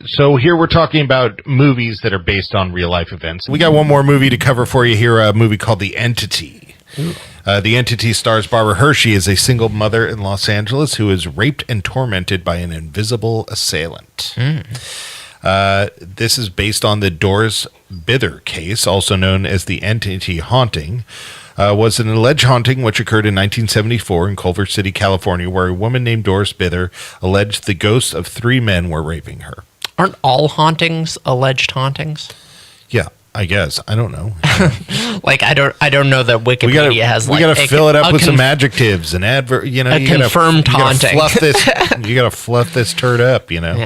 So here we're talking about movies that are based on real-life events. We got one more movie to cover for you here, a movie called The Entity. The Entity stars Barbara Hershey as a single mother in Los Angeles who is raped and tormented by an invisible assailant. This is based on the Doris Bither case, also known as the Entity haunting. Was an alleged haunting which occurred in 1974 in Culver City, California, where a woman named Doris Bither alleged the ghosts of 3 men were raping her. Aren't all hauntings alleged hauntings? Yeah, I guess. I don't know. Like I don't know that Wikipedia has. We gotta fill it up with some adjectives and adverb. You know, a confirmed haunting. You gotta fluff this turd up. You know.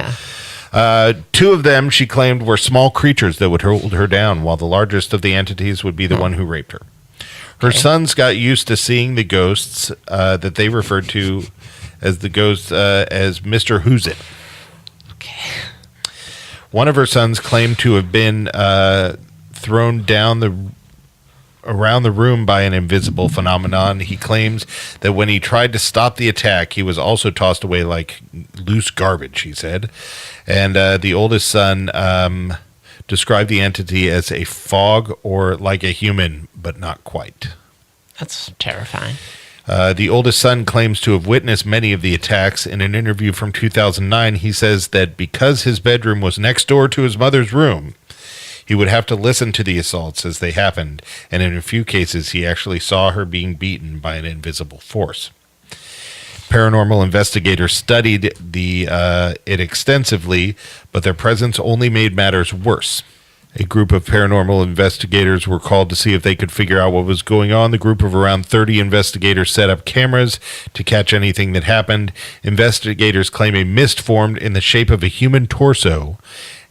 Yeah. 2 of them she claimed were small creatures that would hold her down, while the largest of the entities would be the one who raped her. Her sons got used to seeing the ghosts that they referred to as the ghosts as Mr. Who's It. Okay. One of her sons claimed to have been thrown down around the room by an invisible phenomenon. He claims that when he tried to stop the attack, he was also tossed away like loose garbage, he said. And the oldest son described the entity as a fog or like a human, but not quite. That's terrifying. The oldest son claims to have witnessed many of the attacks. In an interview from 2009, he says that because his bedroom was next door to his mother's room, he would have to listen to the assaults as they happened, and in a few cases, he actually saw her being beaten by an invisible force. Paranormal investigators studied it extensively, but their presence only made matters worse. A group of paranormal investigators were called to see if they could figure out what was going on. The group of around 30 investigators set up cameras to catch anything that happened. Investigators claim a mist formed in the shape of a human torso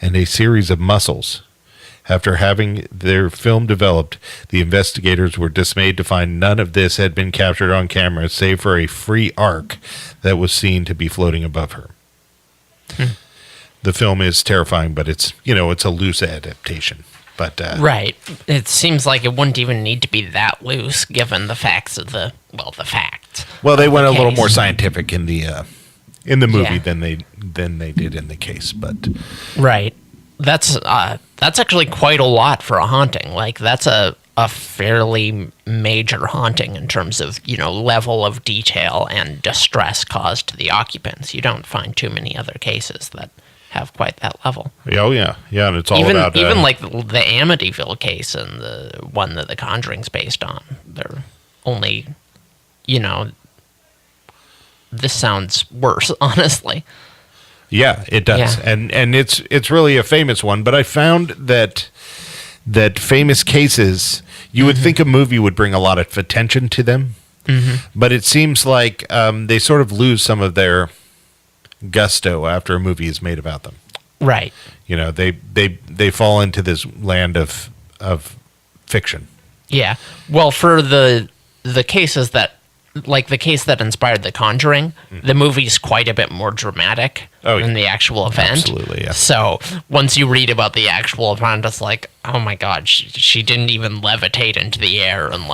and a series of muscles. After having their film developed, the investigators were dismayed to find none of this had been captured on camera, save for a free arc that was seen to be floating above her. The film is terrifying, but it's a loose adaptation. But right. It seems like it wouldn't even need to be that loose, given the facts of the facts. Well, they went a little more scientific in the movie than they did in the case, but right. That's actually quite a lot for a haunting. Like that's a fairly major haunting in terms of level of detail and distress caused to the occupants. You don't find too many other cases that have quite that level. Oh yeah, and it's all even about like the Amityville case and the one that The Conjuring's based on. They're only, this sounds worse, honestly. Yeah, it does, Yeah. and it's really a famous one. But I found that famous cases, you would think a movie would bring a lot of attention to them, but it seems like they sort of lose some of their gusto after a movie is made about them. Right. They fall into this land of fiction. Yeah. Well, for the cases that, like the case that inspired The Conjuring, the movie's quite a bit more dramatic than the actual event. Absolutely, yeah. So once you read about the actual event, it's like, oh my God, she didn't even levitate into the air and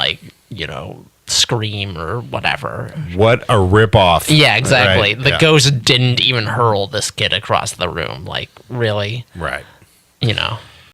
scream or whatever. What a ripoff. Yeah, exactly. Right? The ghost didn't even hurl this kid across the room. Like, really? Right.